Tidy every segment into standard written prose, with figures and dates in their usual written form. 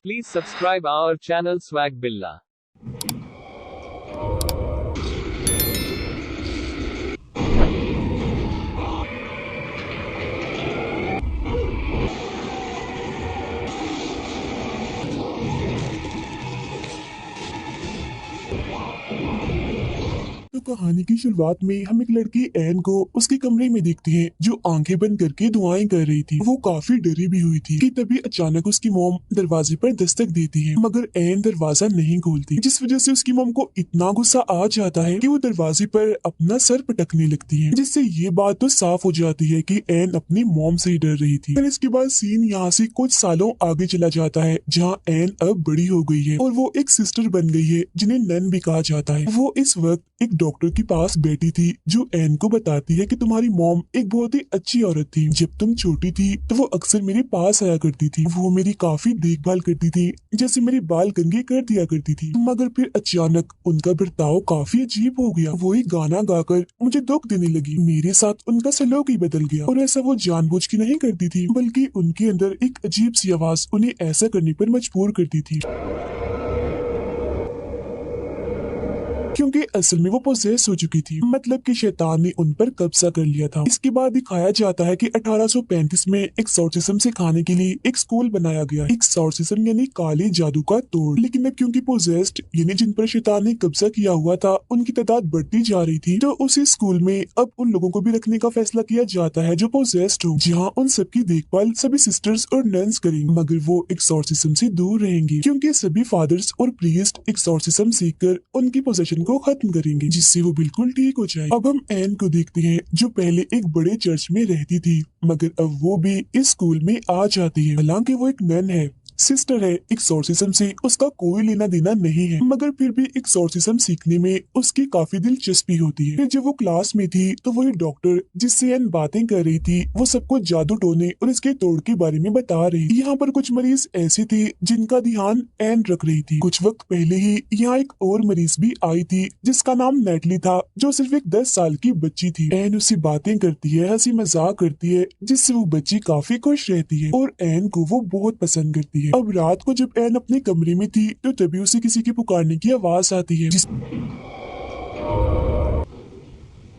Please subscribe our channel Swag Billa. तो कहानी की शुरुआत में हम एक लड़की एन को उसके कमरे में देखते हैं जो आंखें बंद करके दुआएं कर रही थी। वो काफी डरी भी हुई थी कि तभी अचानक उसकी मॉम दरवाजे पर दस्तक देती है, मगर एन दरवाजा नहीं खोलती, जिस वजह से उसकी मॉम को इतना गुस्सा आ जाता है कि वो दरवाजे पर अपना सर पटकने लगती है, जिससे ये बात तो साफ हो जाती है कि एन अपनी मॉम से ही डर रही थी। फिर इसके बाद सीन यहाँ से कुछ सालों आगे चला जाता है, जहाँ एन अब बड़ी हो गई है और वो एक सिस्टर बन गई है जिन्हें नन भी कहा जाता है। वो इस वक्त एक डॉक्टर के पास बैठी थी जो एन को बताती है कि तुम्हारी मॉम एक बहुत ही अच्छी औरत थी। जब तुम छोटी थी तो वो अक्सर मेरे पास आया करती थी, वो मेरी काफी देखभाल करती थी, जैसे मेरे बाल कंघे कर दिया करती थी। मगर फिर अचानक उनका बर्ताव काफी अजीब हो गया। वो एक गाना गाकर मुझे दुख देने लगी। मेरे साथ उनका सलूक ही बदल गया और ऐसा वो जानबूझ के नहीं करती थी, बल्कि उनके अंदर एक अजीब सी आवाज उन्हें ऐसा करने पर मजबूर करती थी, क्योंकि असल में वो पोजेस हो चुकी थी, मतलब कि शैतान ने उन पर कब्जा कर लिया था। इसके बाद दिखाया जाता है कि 1835 में एक्सोर्सिज्म सिखाने के लिए एक स्कूल बनाया गया। एक्सोर्सिज्म यानी काले जादू का तोड़। लेकिन अब क्योंकि पोजेस्ड यानी जिन पर शैतान ने कब्जा किया हुआ था उनकी तादाद बढ़ती जा रही थी, तो उसी स्कूल में अब उन लोगों को भी रखने का फैसला किया जाता है जो पोजेस्ड हो, जहाँ उन सबकी देखभाल सभी सिस्टर्स और नन्स करेंगे, मगर वो एक्सोर्सिज्म से दूर रहेंगी, क्योंकि सभी फादर्स और प्रीस्ट एक्सोर्सिज्म सीखकर उनकी पोजेशन को खत्म करेंगे, जिससे वो बिल्कुल ठीक हो जाए। अब हम एन को देखते हैं जो पहले एक बड़े चर्च में रहती थी, मगर अब वो भी इस स्कूल में आ जाती है। हालांकि वो एक नन है, सिस्टर है, एक्सोर्सिज्म से उसका कोई लेना देना नहीं है, मगर फिर भी एक्सोर्सिज्म सीखने में उसकी काफी दिलचस्पी होती है। फिर जब वो क्लास में थी तो वही डॉक्टर जिससे एन बातें कर रही थी वो सबको जादू टोने और इसके तोड़ के बारे में बता रही। यहाँ पर कुछ मरीज ऐसे थे जिनका ध्यान एन रख रही थी। कुछ वक्त पहले ही यहाँ एक और मरीज भी आई थी जिसका नाम नेटली था, जो सिर्फ एक 10 साल की बच्ची थी। एन उससे बातें करती है, हंसी मजाक करती है, जिससे वो बच्ची काफी खुश रहती है और एन को वो बहुत पसंद करती है। अब रात को जब एन अपने कमरे में थी तो तभी उसे किसी के पुकारने की आवाज आती है,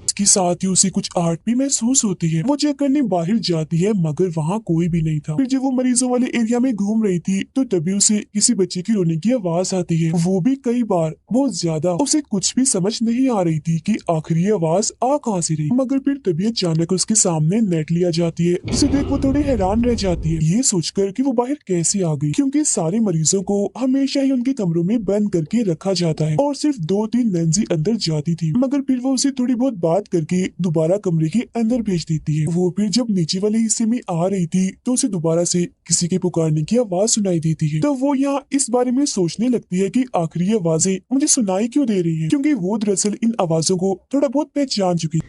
इसके साथ ही उसे कुछ आहट भी महसूस होती है। वो चेक करने बाहर जाती है, मगर वहाँ कोई भी नहीं था। फिर जब वो मरीजों वाले एरिया में घूम रही थी तो तभी उसे किसी बच्चे की रोने की आवाज आती है, वो भी कई बार, बहुत ज्यादा। उसे कुछ भी समझ नहीं आ रही थी कि आखिर ये आवाज आ कहाँ से रही, मगर फिर तभी अचानक उसके सामने नेटली आ जाती है, जिसे देख वो थोड़ी हैरान रह जाती है, ये सोचकर कि वो बाहर कैसे आ गई, क्योंकि सारे मरीजों को हमेशा ही उनके कमरों में बंद करके रखा जाता है और सिर्फ 2-3 नंजी अंदर जाती थी। मगर फिर वो उसे थोड़ी बहुत बात करके दोबारा कमरे के अंदर भेज देती है। वो फिर जब नीचे वाले हिस्से में आ रही थी तो उसे दोबारा से किसी के पुकारने की आवाज सुनाई देती है। तो वो यहाँ इस बारे में सोचने लगती है कि आखिर ये आवाजें मुझे सुनाई क्यों दे रही है, क्योंकि वो दरअसल इन आवाजों को थोड़ा बहुत पहचान चुकी।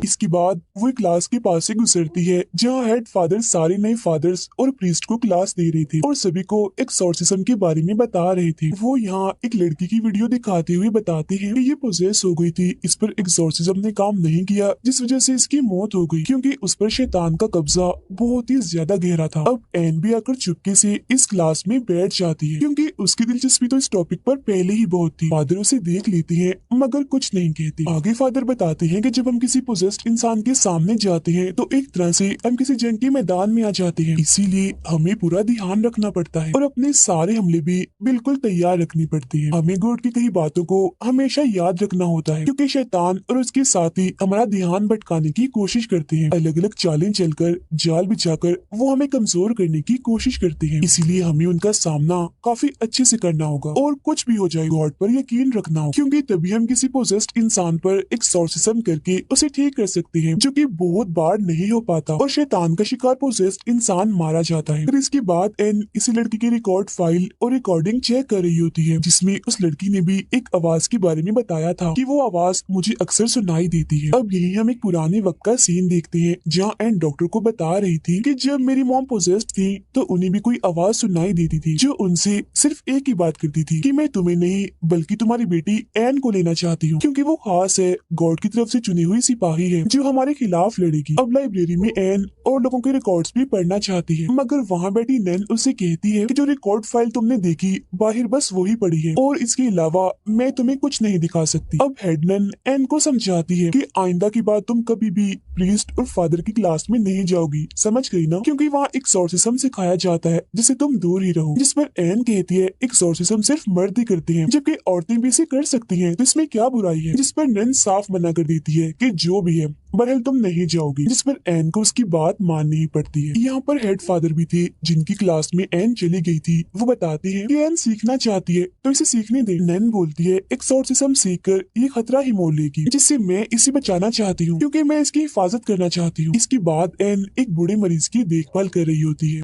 इसके बाद वो एक क्लास के पास से गुजरती है जहाँ हेड फादर सारे नए फादर्स और प्रीस्ट को क्लास दे रहे थे और सभी को एक्सोर्सिज्म के बारे में बता रहे थे। वो यहाँ एक लड़की की वीडियो दिखाते हुए बताते हैं कि ये पोजेस हो गई थी, इस पर एक्सोर्सिज्म ने काम नहीं किया, जिस वजह से इसकी मौत हो गई, क्योंकि उस पर शैतान का कब्जा बहुत ही ज्यादा गहरा था। अब एन भी आकर चुपके से इस क्लास में बैठ जाती है, क्योंकि उसकी दिलचस्पी तो इस टॉपिक पर पहले ही बहुत थी। फादर उसे देख लेते हैं मगर कुछ नहीं कहते। आगे फादर बताते हैं कि जब हम किसी पोजेस्ड इंसान के सामने जाते हैं तो एक तरह से हम किसी जंग के मैदान में आ जाते हैं, इसीलिए हमें पूरा ध्यान रखना पड़ता है और अपने सारे हमले भी बिल्कुल तैयार रखनी पड़ती है। हमें गॉड की कई बातों को हमेशा याद रखना होता है, क्योंकि शैतान और उसके साथी हमारा ध्यान भटकाने की कोशिश करते हैं। अलग अलग चालें चलकर, जाल बिछाकर वो हमें कमजोर करने की कोशिश करते हैं, इसीलिए हमें उनका सामना काफी अच्छे से करना होगा और कुछ भी हो जाए गॉड पर यकीन रखना होगा, क्योंकि तभी हम किसी पोजेस्ड इंसान पर एक्सोर्सिज्म करके उसे ठीक कर सकते हैं, जो कि बहुत बार नहीं हो पाता और शैतान का शिकार पोजेस्ड इंसान मारा जाता है। फिर इसके बाद एन इसी लड़की की रिकॉर्ड फाइल और रिकॉर्डिंग चेक कर रही होती है, जिसमें उस लड़की ने भी एक आवाज के बारे में बताया था कि वो आवाज मुझे अक्सर सुनाई देती है। अब यही हम एक पुराने वक्त का सीन देखते हैं जहाँ एन डॉक्टर को बता रही थी कि जब मेरी मॉम पोजेस्ड थी तो उन्हें भी कोई आवाज सुनाई देती थी जो उनसे सिर्फ एक ही बात करती थी कि मैं तुम्हें नहीं बल्कि तुम्हारी बेटी एन को लेना चाहती हूँ, क्योंकि वो खास है, गॉड की तरफ से चुनी हुई सिपाही है जो हमारे खिलाफ लड़ेगी। अब लाइब्रेरी में एन और लोगों के रिकॉर्ड्स भी पढ़ना चाहती है, मगर वहाँ बैठी नैन उसे कहती है कि जो रिकॉर्ड फाइल तुमने देखी बाहर बस वही पड़ी है और इसके अलावा मैं तुम्हें कुछ नहीं दिखा सकती। अब हेड नन एन को समझाती है कि आइंदा की बात तुम कभी भी प्रीस्ट और फादर की क्लास में नहीं जाओगी, समझ गई ना, क्योंकि वहाँ एक्सोर्सिज्म सिखाया जाता है जिससे तुम दूर ही रहो। जिस पर एन कहती है एक्सोर्सिज्म सिर्फ मर्द ही करते हैं जबकि औरतें भी इसे कर सकती हैं, तो इसमें क्या बुराई है। जिस पर नन साफ मना कर देती है कि जो भी है बहरहाल तुम नहीं जाओगी, जिस पर एन को उसकी बात माननी ही पड़ती है। यहाँ पर हेड फादर भी थे जिनकी क्लास में एन चली गई थी। वो बताते हैं कि एन सीखना चाहती है तो इसे सीखने दे। नैन बोलती है एक्सोर्सिज्म सीखकर ये खतरा ही मोल लेगी जिससे मैं इसे बचाना चाहती हूँ क्योंकि मैं इसकी हिफाजत करना चाहती हूँ। इसके बाद एन एक बूढ़े मरीज की देखभाल कर रही होती है,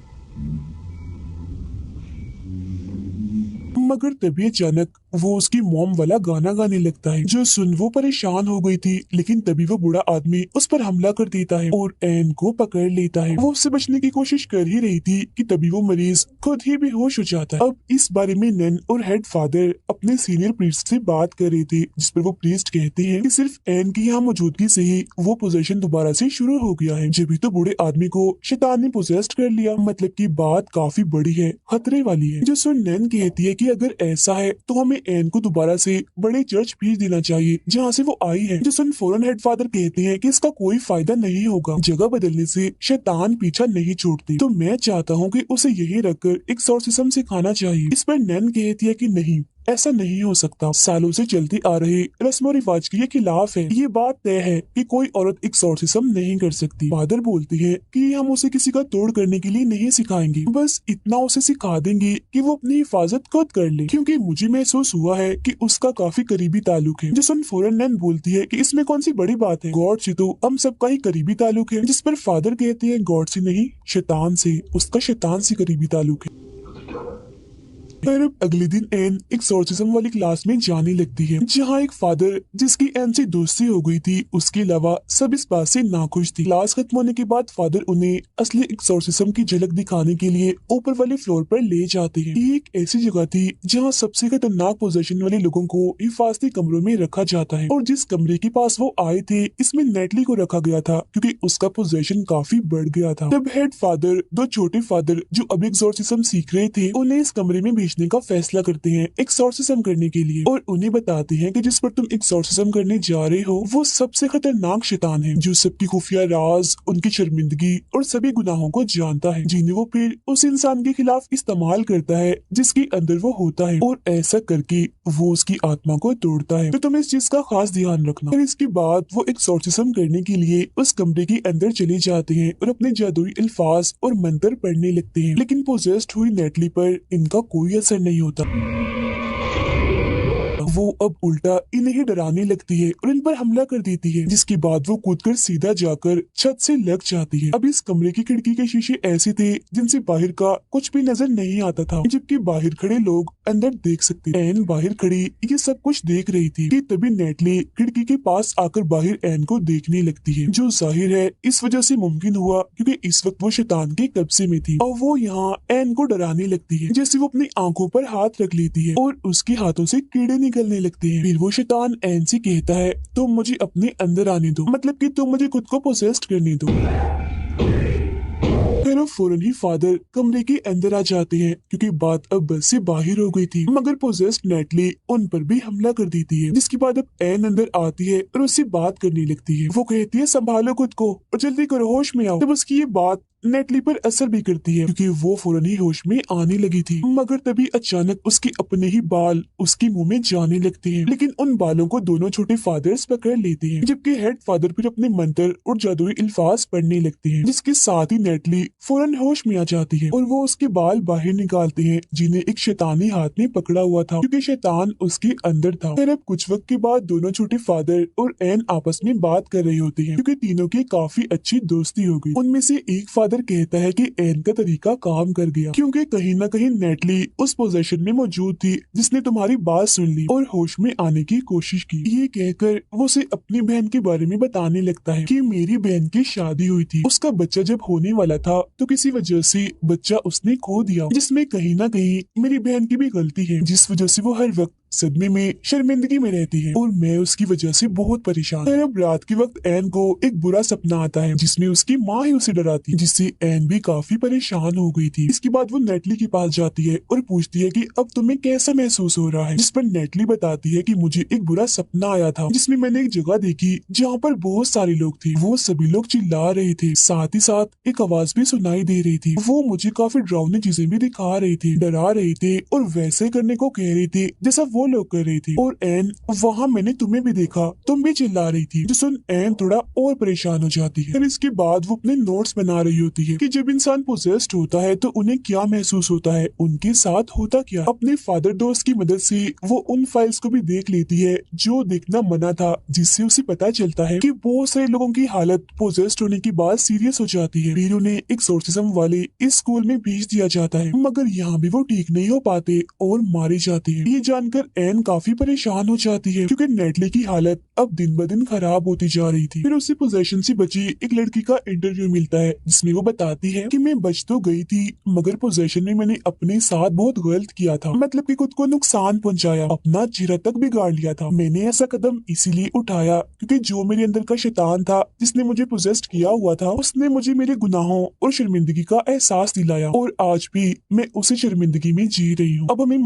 मगर तभी अचानक वो उसकी मॉम वाला गाना गाने लगता है जो सुन वो परेशान हो गई थी। लेकिन तभी वो बूढ़ा आदमी उस पर हमला कर देता है और एन को पकड़ लेता है। वो उससे बचने की कोशिश कर ही रही थी कि तभी वो मरीज खुद ही बेहोश हो जाता है। अब इस बारे में नन और हेड फादर अपने सीनियर प्रीस्ट से बात कर रहे थे, जिस पर वो प्रीस्ट कहते हैं कि सिर्फ एन की यहाँ मौजूदगी से ही वो पोजेशन दोबारा से शुरू हो गया है। जब भी तो बूढ़े आदमी को शैतान ने पोजेस्ट कर लिया, मतलब की बात काफी बड़ी है, खतरे वाली है। जो सुन नन कहती है कि अगर ऐसा है तो हमें एन को दोबारा से बड़े चर्च भेज देना चाहिए जहाँ से वो आई है। जो सुन फौरन हेड फादर कहते हैं कि इसका कोई फायदा नहीं होगा, जगह बदलने से शैतान पीछा नहीं छोड़ती, तो मैं चाहता हूँ कि उसे यही रखकर एक्सोर्सिज्म सिखाना चाहिए। इस पर नैन कहती है कि नहीं, ऐसा नहीं हो सकता, सालों से चलती आ रही रस्म और रिवाज के खिलाफ है। ये बात तय है कि कोई औरत एक्सोर्सिज्म नहीं कर सकती। फादर बोलती है कि हम उसे किसी का तोड़ करने के लिए नहीं सिखाएंगे, बस इतना उसे सिखा देंगे कि वो अपनी हिफाजत खुद कर ले, क्योंकि मुझे महसूस हुआ है कि उसका काफी करीबी ताल्लुक है। जो सुन फौरन नैन बोलती है कि इसमें कौन सी बड़ी बात है, गॉड से तो हम सबका ही करीबी ताल्लुक है। जिस पर फादर कहते हैं गॉड से नहीं, शैतान से, उसका शैतान से करीबी ताल्लुक है। फिर अब अगले दिन एन एक्सोर्सिज्म वाली क्लास में जाने लगती है, जहाँ एक फादर जिसकी एन से दोस्ती हो गई थी उसके अलावा सब इस बात से नाखुश थी। क्लास खत्म होने के बाद फादर उन्हें असली एक्सोर्सिज्म की झलक दिखाने के लिए ऊपर वाले फ्लोर पर ले जाते हैं। ये एक ऐसी जगह थी जहाँ सबसे खतरनाक पोजीशन वाले लोगों को हिफाजती कमरों में रखा जाता है, और जिस कमरे के पास वो आए थे इसमें नेटली को रखा गया था क्योंकि उसका पोजीशन काफी बढ़ गया था। तब हेड फादर दो छोटे फादर जो अब एक्सोर्सिज्म सीख रहे थे उन्हें इस कमरे में भेजने का फैसला करते हैं एक्सोर्सिज्म करने के लिए, और उन्हें बताते हैं कि जिस पर तुम एक्सोर्सिज्म करने जा रहे हो वो सबसे खतरनाक शैतान है जो सबकी खुफिया राज, उनकी शर्मिंदगी और सभी गुनाहों को जानता है, जिन्हें वो फिर उस इंसान के खिलाफ इस्तेमाल करता है जिसके अंदर वो होता है, और ऐसा करके वो उसकी आत्मा को तोड़ता है। तो तुम इस चीज का खास ध्यान रखना। फिर इसके बाद वो एक्सोर्सिज्म करने के लिए उस कमरे के अंदर चले जाते हैं और अपने जादुई अल्फाज और मंत्र पढ़ने लगते हैं, लेकिन पोजेस्ड हुई नेटली पर इनका कोई असर नहीं होता। वो अब उल्टा इन्हें ही डराने लगती है और इन पर हमला कर देती है, जिसके बाद वो कूदकर सीधा जाकर छत से लग जाती है। अब इस कमरे की खिड़की के शीशे ऐसे थे जिनसे बाहर का कुछ भी नजर नहीं आता था, जबकि बाहर खड़े लोग अंदर देख सकते। एन बाहर खड़ी ये सब कुछ देख रही थी कि तभी नेटली खिड़की के पास आकर बाहर एन को देखने लगती है, जो जाहिर है इस वजह से मुमकिन हुआ क्योंकि इस वक्त वो शैतान के कब्जे में थी, और वो यहाँ एन को डराने लगती है, जैसे वो अपनी आंखों पर हाथ रख लेती है और उसके हाथों से कीड़े निकलने लगते हैं। फिर वो शैतान एन से कहता है तुम मुझे अपने अंदर आने दो, मतलब कि तुम मुझे खुद को पोसेस्ट करने दो। फिर वो फौरन ही फादर कमरे के अंदर आ जाते हैं क्योंकि बात अब बस से बाहर हो गई थी, मगर पोजेस्ड नेटली उन पर भी हमला कर देती है, जिसके बाद अब एन अंदर आती है और उससे बात करने लगती है। वो कहती है संभालो खुद को और जल्दी करो, होश में आओ। तब उसकी ये बात नेटली पर असर भी करती है क्योंकि वो फौरन ही होश में आने लगी थी, मगर तभी अचानक उसके अपने ही बाल उसके मुंह में जाने लगते हैं, लेकिन उन बालों को दोनों छोटे फादर्स पकड़ लेते हैं, जबकि हेड फादर फिर अपने मंत्र और जादुई अल्फाज पढ़ने लगते हैं, जिसके साथ ही नेटली फौरन होश में आ जाती है और वो उसके बाल बाहर निकालते हैं जिन्हें एक शैतानी हाथ में पकड़ा हुआ था क्योंकि शैतान उसके अंदर था। फिर अब कुछ वक्त के बाद दोनों छोटे फादर और एन आपस में बात कर रहे होते हैं क्योंकि तीनों की काफी अच्छी दोस्ती हो गई। उनमें से एक फादर कहता है कि एन का तरीका काम कर गया क्योंकि कहीं न कहीं नेटली उस पोजीशन में मौजूद थी जिसने तुम्हारी बात सुन ली और होश में आने की कोशिश की। ये कहकर वो उसे अपनी बहन के बारे में बताने लगता है कि मेरी बहन की शादी हुई थी, उसका बच्चा जब होने वाला था तो किसी वजह से बच्चा उसने खो दिया, जिसमें कहीं ना कहीं मेरी बहन की भी गलती है, जिस वजह से वो हर वक्त सदमे में शर्मिंदगी में रहती है और मैं उसकी वजह से बहुत परेशान। फिर अब रात के वक्त एन को एक बुरा सपना आता है जिसमें उसकी माँ ही उसे डराती है, जिससे एन भी काफी परेशान हो गई थी। इसके बाद वो नेटली के पास जाती है और पूछती है कि अब तुम्हें कैसा महसूस हो रहा है, जिस पर नेटली बताती है कि मुझे एक बुरा सपना आया था जिसमें मैंने एक जगह देखी जहाँ पर बहुत सारे लोग थे। वो सभी लोग चिल्ला रहे थे, साथ ही साथ एक आवाज भी सुनाई दे रही थी। वो मुझे काफी डरावनी चीजें भी दिखा रहे थे, डरा रहे थे और वैसे करने को कह रहे थे जैसा वो लोग कर रहे थे। और एन, वहाँ मैंने तुम्हें भी देखा, तुम भी चिल्ला रही थी। जो सुन एन थोड़ा और परेशान हो जाती है। फिर इसके बाद वो अपने नोट्स बना रही होती है कि जब इंसान पोजेस्ड होता है तो उन्हें क्या महसूस होता है, उनके साथ होता क्या। अपने फादर दोस्त की मदद से वो उन फाइल्स को भी देख लेती है जो देखना मना था, जिससे उसे पता चलता है कि बहुत सारे लोगों की हालत पोजेस्ड होने की बात सीरियस हो जाती है। फिर उन्हें एक्सोर्सिज्म वाले इस स्कूल में भेज दिया जाता है, मगर यहाँ भी वो ठीक नहीं हो पाते और मारे जाते हैं। ये जानकर एन काफी परेशान हो जाती है क्योंकि नेटली की हालत अब दिन ब दिन खराब होती जा रही थी। फिर उसे पोजेशन से बची एक लड़की का इंटरव्यू मिलता है जिसमें वो बताती है कि मैं बच तो गई थी मगर पोजेशन में मैंने अपने साथ बहुत गलत किया था, मतलब कि खुद को नुकसान पहुंचाया, अपना चेहरा तक बिगाड़ लिया था। मैंने ऐसा कदम इसीलिए उठाया क्योंकि जो मेरे अंदर का शैतान था जिसने मुझे पोजेस्ट किया हुआ था, उसने मुझे मेरे गुनाहों और शर्मिंदगी का एहसास दिलाया और आज भी मैं उसी शर्मिंदगी में जी रही हूँ। अब हमें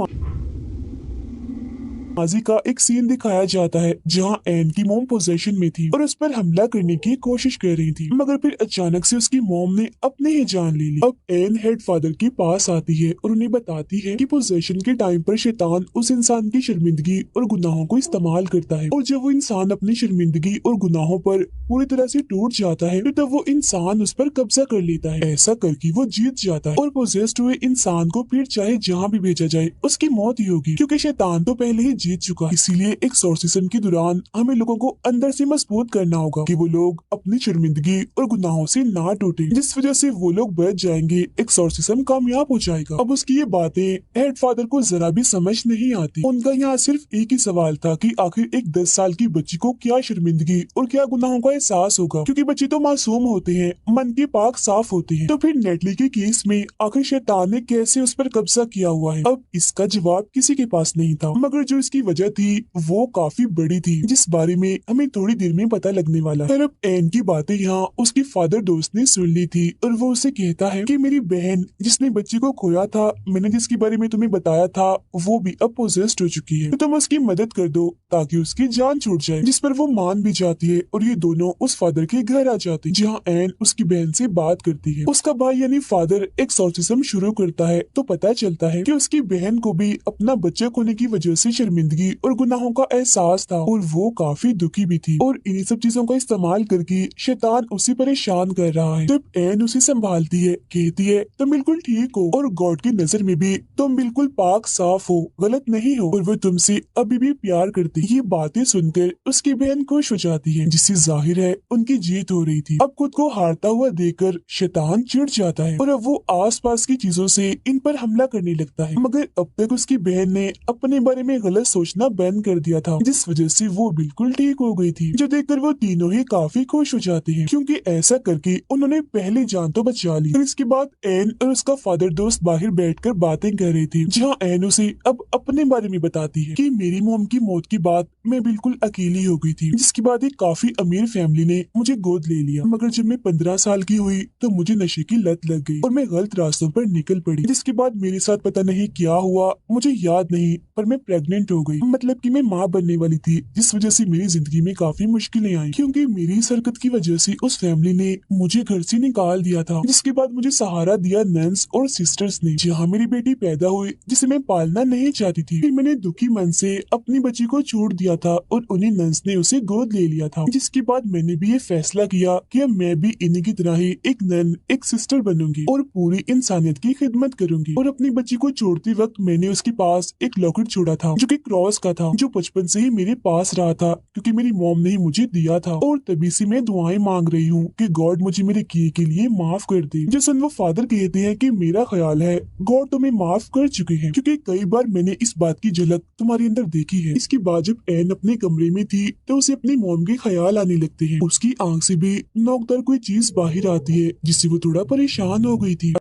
माजी का एक सीन दिखाया जाता है जहां एन की मोम पोजेशन में थी और उस पर हमला करने की कोशिश कर रही थी, मगर फिर अचानक से उसकी मोम ने अपने ही जान ले ली। अब एन हेड फादर के पास आती है और उन्हें बताती है कि पोजेशन के टाइम पर शैतान उस इंसान की शर्मिंदगी और गुनाहों को इस्तेमाल करता है और जब वो इंसान अपनी शर्मिंदगी और गुनाहों पर पूरी तरह से टूट जाता है तो तब वो इंसान उस पर कब्जा कर लेता है। ऐसा करके वो जीत जाता है और पोजेस्ड हुए इंसान को फिर चाहे जहाँ भी भेजा जाए उसकी मौत ही होगी क्योंकि शैतान तो पहले ही जीत चुका है। इसीलिए एक्सोर्सिज्म के दौरान हमें लोगों को अंदर से मजबूत करना होगा कि वो लोग अपनी शर्मिंदगी और गुनाहों से ना टूटे, जिस वजह से वो लोग बच जाएंगे, एक्सोर्सिज्म कामयाब हो जाएगा। अब उसकी ये बातें हेड फादर को जरा भी समझ नहीं आती। उनका यहाँ सिर्फ एक ही सवाल था कि आखिर एक 10 साल की बच्ची को क्या शर्मिंदगी और क्या गुनाहों का एहसास होगा, क्योंकि बच्चे तो मासूम होते हैं, मन के पाक साफ होते हैं। तो फिर नेटली के केस में आखिर शैतान ने कैसे उस पर कब्जा किया हुआ है, अब इसका जवाब किसी के पास नहीं था, मगर जो इसकी वजह थी वो काफी बड़ी थी जिस बारे में हमें थोड़ी देर में पता लगने वाला है। अब एन की बातें यहाँ उसकी फादर दोस्त ने सुन ली थी और वो उसे कहता है कि मेरी बहन जिसने बच्चे को खोया था, मैंने जिसके बारे में तुम्हें बताया था, वो भी अब पोजेस्ड हो चुकी है, तो तुम उसकी मदद कर दो ताकि उसकी जान छूट जाए। जिस पर वो मान भी जाती है और ये दोनों उस फादर के घर आ जाते हैं जहाँ एन उसकी बहन से बात करती है। उसका भाई यानी फादर एक्सोर्सिज्म शुरू करता है तो पता चलता है कि उसकी बहन को भी अपना बच्चा खोने की वजह से शर्मिंदगी और गुनाहों का एहसास था और वो काफी दुखी भी थी और इन्हीं सब चीजों का इस्तेमाल करके शैतान उसे परेशान कर रहा है। जब एन उसे संभालती है, कहती है तुम बिल्कुल ठीक हो और गॉड की नजर में भी तुम बिल्कुल पाक साफ हो, गलत नहीं हो और वो तुमसे अभी भी प्यार करती। ये बातें सुनकर उसकी बहन खुश हो जाती है जिससे जाहिर है उनकी जीत हो रही थी। अब खुद को हारता हुआ देखकर शैतान चिढ़ जाता है और अब वो आसपास की चीजों से इन पर हमला करने लगता है, मगर अब तक उसकी बहन ने अपने बारे में गलत सोचना बंद कर दिया था जिस वजह से वो बिल्कुल ठीक हो गई थी, जो देखकर वो तीनों ही काफी खुश हो जाते हैं क्योंकि ऐसा करके उन्होंने पहली जान तो बचा ली। फिर इसके बाद एन और उसका फादर दोस्त बाहर बैठकर बातें कर रहे थे जहाँ एन उसे अब अपने बारे में बताती है कि मेरी मोम की मौत की बात मैं बिल्कुल अकेली हो गई थी, जिसके बाद एक काफी अमीर फैमिली ने मुझे गोद ले लिया, मगर जब मैं 15 साल की हुई तो मुझे नशे की लत लग गई और मैं गलत रास्तों पर निकल पड़ी, जिसके बाद मेरे साथ पता नहीं क्या हुआ, मुझे याद नहीं, पर मैं प्रेग्नेंट हो गई, मतलब कि मैं माँ बनने वाली थी, जिस वजह से मेरी जिंदगी में काफी मुश्किलें आई क्योंकि मेरी इस हरकत की वजह से उस फैमिली ने मुझे घर से निकाल दिया था। जिसके बाद मुझे सहारा दिया नन्स और सिस्टर्स ने, जहाँ मेरी बेटी पैदा हुई जिसे मैं पालना नहीं चाहती थी। फिर मैंने दुखी मन से अपनी बच्ची को छोड़ दिया था और उन्हीं नन्स ने उसे गोद ले लिया था, जिसके बाद मैंने भी ये फैसला किया कि अब मैं भी इन्हीं की तरह ही एक नन, एक सिस्टर बनूंगी और पूरी इंसानियत की खिदमत करूंगी। और अपनी बच्ची को छोड़ते वक्त मैंने उसके पास एक लॉकेट छोड़ा था जो कि क्रॉस का था, जो बचपन से ही मेरे पास रहा था क्योंकि मेरी मॉम ने ही मुझे दिया था और तभी से मैं दुआएं मांग रही हूँ कि गॉड मुझे मेरे किए के लिए माफ कर दे। जो सुन वो फादर कहते हैं कि मेरा ख्याल है गॉड तुम्हें माफ कर चुके हैं क्योंकि कई बार मैंने इस बात की झलक तुम्हारे अंदर देखी है। इसके बाद जब एन अपने कमरे में थी तो उसे अपनी मॉम के ख्याल आने लगते हैं, उसकी आंख से भी नोकदार कोई चीज बाहर आती है जिससे वो थोड़ा परेशान हो गई थी।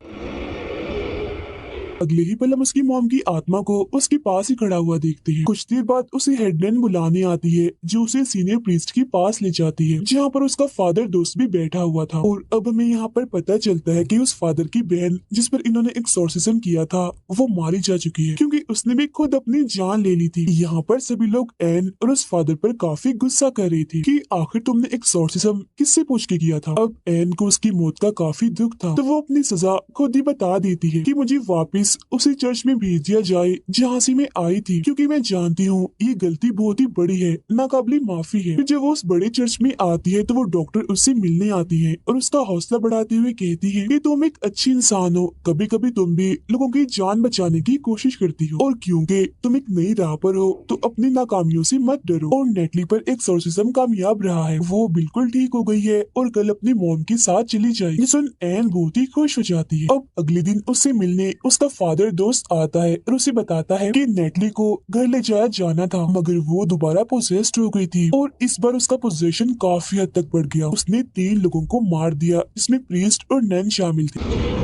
अगले ही पल हम उसकी मॉम की आत्मा को उसके पास ही खड़ा हुआ देखते हैं। कुछ देर बाद उसे हेडलाइन बुलाने आती है जो उसे सीनियर प्रीस्ट के पास ले जाती है, जहाँ पर उसका फादर दोस्त भी बैठा हुआ था। और अब हमें यहाँ पर पता चलता है कि उस फादर की बहन जिस पर इन्होंने एक्सोर्सिज्म किया था वो मारी जा चुकी है, क्योंकि उसने भी खुद अपनी जान ले ली थी। यहाँ पर सभी लोग एन और उस फादर पर काफी गुस्सा कर रही थी कि आखिर तुमने एक्सोर्सिज्म किससे पूछ के किया था। अब एन को उसकी मौत का काफी दुख था, तो वो अपनी सजा खुद ही बता देती है कि मुझे वापस उसी चर्च में भेज दिया जाए जहाँ से मैं आई थी, क्योंकि मैं जानती हूँ ये गलती बहुत ही बड़ी है, नाकाबिले माफी है। फिर जब वो उस बड़े चर्च में आती है तो वो डॉक्टर उससे मिलने आती है और उसका हौसला बढ़ाते हुए कहती है कि तुम एक अच्छी इंसान हो, कभी कभी तुम भी लोगों की जान बचाने की कोशिश करती हो, और क्योंकि तुम एक नई राह पर हो तो अपनी नाकामियों से मत डरो। और नेटली पर एक्सोर्सिज्म कामयाब रहा है, वो बिल्कुल ठीक हो गई है और कल अपनी मॉम के साथ चली जाएगी। ये सुन एन बहुत ही खुश हो जाती है। अब अगले दिन उससे मिलने उसका फादर दोस्त आता है और उसे बताता है कि नेटली को घर ले जाया जाना था, मगर वो दोबारा पोसेस्ड हो गई थी और इस बार उसका पोजेशन काफी हद तक बढ़ गया। उसने 3 लोगों को मार दिया, जिसमें प्रीस्ट और नन शामिल थे।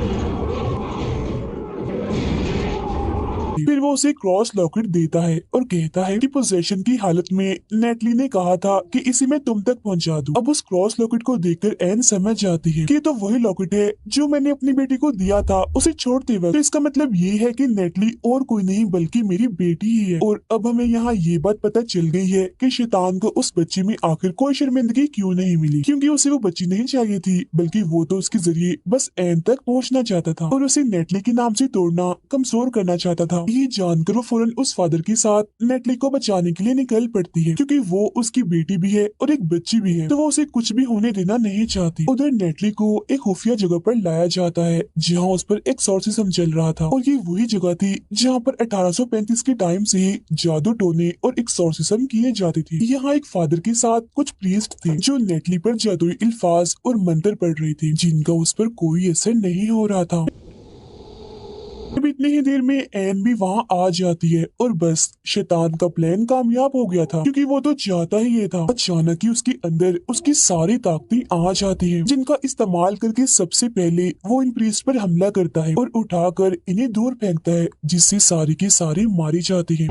फिर वो उसे क्रॉस लॉकेट देता है और कहता है कि पोजेशन की हालत में नेटली ने कहा था कि इसे मैं तुम तक पहुंचा दूं। अब उस क्रॉस लॉकेट को देखकर एन समझ जाती है कि ये तो वही लॉकेट है जो मैंने अपनी बेटी को दिया था उसे छोड़ते वक्त। तो इसका मतलब ये है कि नेटली और कोई नहीं बल्कि मेरी बेटी ही है। और अब हमें यहाँ ये बात पता चल गई है कि शैतान को उस बच्ची में आखिर कोई शर्मिंदगी क्यों नहीं मिली, क्योंकि उसे वो बच्ची नहीं चाहिए थी, बल्कि वो तो उसके जरिए बस एन तक पहुँचना चाहता था और उसे नेटली के नाम से तोड़ना, कमजोर करना चाहता था। ये जानकर वो फौरन उस फादर के साथ नेटली को बचाने के लिए निकल पड़ती है, क्योंकि वो उसकी बेटी भी है और एक बच्ची भी है, तो वो उसे कुछ भी होने देना नहीं चाहती। उधर नेटली को एक खुफिया जगह पर लाया जाता है जहाँ उस पर एक्सोर्सिज्म चल रहा था, और ये वही जगह थी जहाँ पर 1835 के टाइम से ही जादू टोने और एक्सोर्सिज्म किए जाते थे। यहाँ एक फादर के साथ कुछ प्रीस्ट थे जो नेटली पर जादुई अल्फाज और मंत्र पढ़ रहे थे, जिनका उस पर कोई असर नहीं हो रहा था। अब इतनी ही देर में एन भी वहाँ आ जाती है और बस शैतान का प्लान कामयाब हो गया था, क्योंकि वो तो चाहता ही ये था। अचानक ही उसके अंदर उसकी सारी ताकतें आ जाती हैं, जिनका इस्तेमाल करके सबसे पहले वो इन प्रीस्ट पर हमला करता है और उठाकर इन्हें दूर फेंकता है, जिससे सारी की सारी मारी जाती है।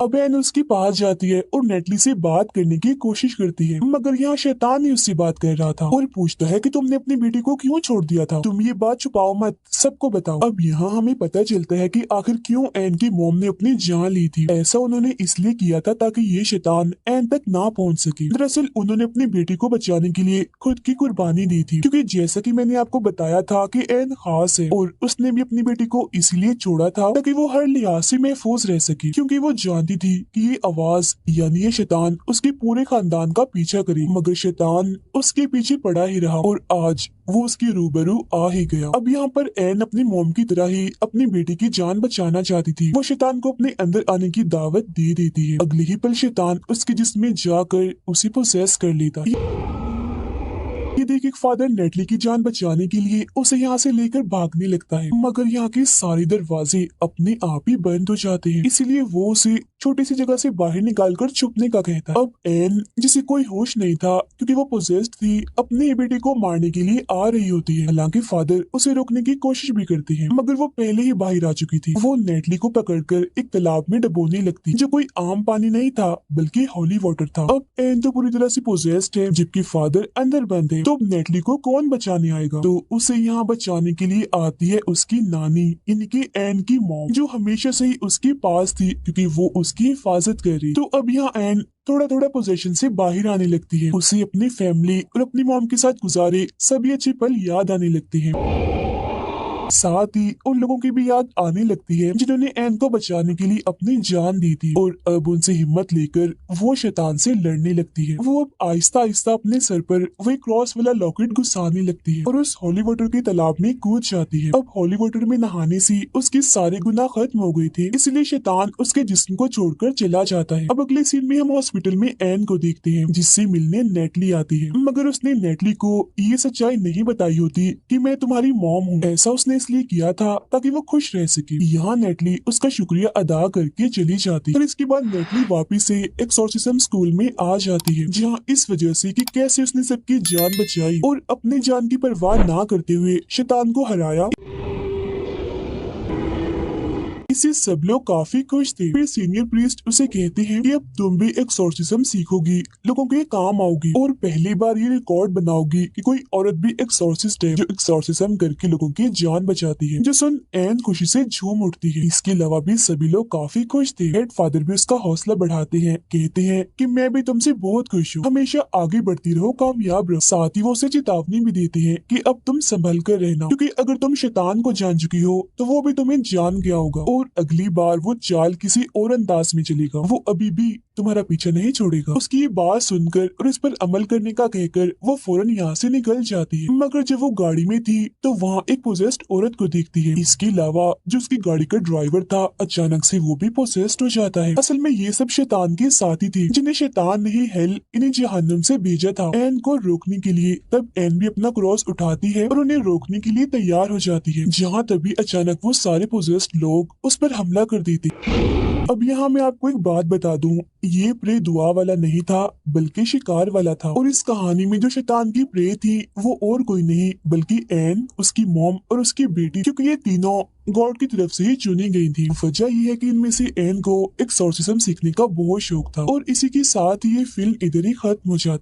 अब एन उसके पास जाती है और नेटली से बात करने की कोशिश करती है, मगर यहाँ शैतान ही उससे बात कर रहा था और पूछता है कि तुमने अपनी बेटी को क्यों छोड़ दिया था, तुम ये बात छुपाओ मत, सबको बताओ। अब यहाँ हमें पता चलता है कि आखिर क्यों एन की मॉम ने अपनी जान ली थी। ऐसा उन्होंने इसलिए किया था ताकि ये शैतान एन तक ना पहुँच सके। दरअसल उन्होंने अपनी बेटी को बचाने के लिए खुद की कुर्बानी दी थी, क्योंकि जैसा कि मैंने आपको बताया था कि एन खास है और उसने भी अपनी बेटी को इसलिए छोड़ा था ताकि वो हर लिहाज से महफूज रह सके, क्योंकि वो जानती थी कि ये आवाज यानी ये शैतान उसके पूरे खानदान का पीछा करे। मगर शैतान उसके पीछे पड़ा ही रहा और आज वो उसके रूबरू आ ही गया। अब यहाँ पर एन अपनी मॉम की तरह ही अपनी बेटी की जान बचाना चाहती थी। वो शैतान को अपने अंदर आने की दावत दे देती है। अगले ही पल शैतान उसके जिस्म में जाकर उसे पोसेस कर लेता है। ये देख एक फादर नेटली की जान बचाने के लिए उसे यहाँ से लेकर भागने लगता है, मगर यहाँ के सारे दरवाजे अपने आप ही बंद हो जाते हैं, इसीलिए वो उसे छोटी सी जगह से बाहर निकालकर छुपने का कहता है। अब एन, जिसे कोई होश नहीं था क्योंकि वो पोजेस्ड थी, अपनी बेटी को मारने के लिए आ रही होती है। हालांकि फादर उसे रोकने की कोशिश भी करते हैं, मगर वो पहले ही बाहर आ चुकी थी। वो नेटली को पकड़कर एक तालाब में डुबोने लगती, जो कोई आम पानी नहीं था बल्कि होली वाटर था। अब एन तो पूरी तरह से पोजेस्ड है, जबकि फादर अंदर बंद है। तो अब नेटली को कौन बचाने आएगा? तो उसे यहाँ बचाने के लिए आती है उसकी नानी, इनकी एन की मॉम, जो हमेशा से ही उसके पास थी क्योंकि वो उसकी हिफाजत कर रही। तो अब यहाँ एन थोड़ा थोड़ा पोजीशन से बाहर आने लगती है। उसे अपनी फैमिली और अपनी मॉम के साथ गुजारे सभी अच्छे पल याद आने लगते हैं। साथ ही उन लोगों की भी याद आने लगती है जिन्होंने एन को बचाने के लिए अपनी जान दी थी, और अब उनसे हिम्मत लेकर वो शैतान से लड़ने लगती है। वो अब आहिस्ता आहिस्ता अपने सर पर वही क्रॉस वाला लॉकेट घुसाने लगती है और उस हॉली वाटर के तालाब में कूद जाती है। अब हॉली वाटर में नहाने से उसके सारे गुनाह खत्म हो गए थे, इसलिए शैतान उसके जिस्म को छोड़कर चला जाता है। अब अगले सीन में हम हॉस्पिटल में एन को देखते हैं, जिससे मिलने नेटली आती है, मगर उसने नेटली को ये सच्चाई नहीं बताई होती कि मैं तुम्हारी मॉम हूँ। ऐसा उसने इसलिए किया था ताकि वो खुश रह सके। यहाँ नेटली उसका शुक्रिया अदा करके चली जाती और इसके बाद नेटली वापिस से एक्सोर्सिज्म स्कूल में आ जाती है, जहाँ इस वजह से कि कैसे उसने सबकी जान बचाई और अपनी जान की परवाह ना करते हुए शैतान को हराया। इससे सब लोग काफी खुश थे। फिर सीनियर प्रीस्ट उसे कहते हैं कि अब तुम भी एक्सोर्सिज्म सीखोगी, लोगों के काम आओगी और पहली बार ये रिकॉर्ड बनाओगी कि कोई औरत भी एक्सोर्सिस्ट है जो एक्सोर्सिज्म करके लोगों की जान बचाती है। जो सुन एन खुशी से झूम उठती है। इसके अलावा भी सभी लोग काफी खुश थे। हेड फादर भी उसका हौसला बढ़ाते हैं, कहते हैं कि मैं भी तुमसे बहुत खुश हूँ, हमेशा आगे बढ़ती रहो, कामयाब रहो। साथ ही वो उसे चेतावनी भी देते हैं कि अब तुम संभल कर रहना, क्योंकि अगर तुम शैतान को जान चुकी हो तो वो भी तुम्हें जान गया होगा और अगली बार वो चाल किसी और अंदाज में चलेगा, वो अभी भी तुम्हारा पीछा नहीं छोड़ेगा। उसकी ये बात सुनकर और इस पर अमल करने का कहकर वो फौरन यहाँ से निकल जाती है। मगर जब वो गाड़ी में थी तो वहाँ एक पोजेस्ड औरत को देखती है। इसके अलावा जो उसकी गाड़ी का ड्राइवर था अचानक से वो भी पोजेस्ड हो जाता है। असल में ये सब शैतान के साथी थे जिन्हें शैतान ने ही हेल इन्हें जहन्नुम से भेजा था एन को रोकने के लिए। तब एन भी अपना क्रॉस उठाती है और उन्हें रोकने के लिए तैयार हो जाती है, जहाँ तभी अचानक वो सारे पोजेस्ड लोग उस पर हमला कर देते। अब यहाँ मैं आपको एक बात बता दूं, ये प्रे दुआ वाला नहीं था बल्कि शिकार वाला था। और इस कहानी में जो शैतान की प्रे थी वो और कोई नहीं बल्कि एन, उसकी मॉम और उसकी बेटी, क्योंकि ये तीनों गॉड की तरफ से ही चुनी गई थी। वजह ये है कि इनमें से एन को एक्सोर्सिज्म सीखने का बहुत शौक था। और इसी के साथ ये फिल्म इधर ही खत्म हो जाती।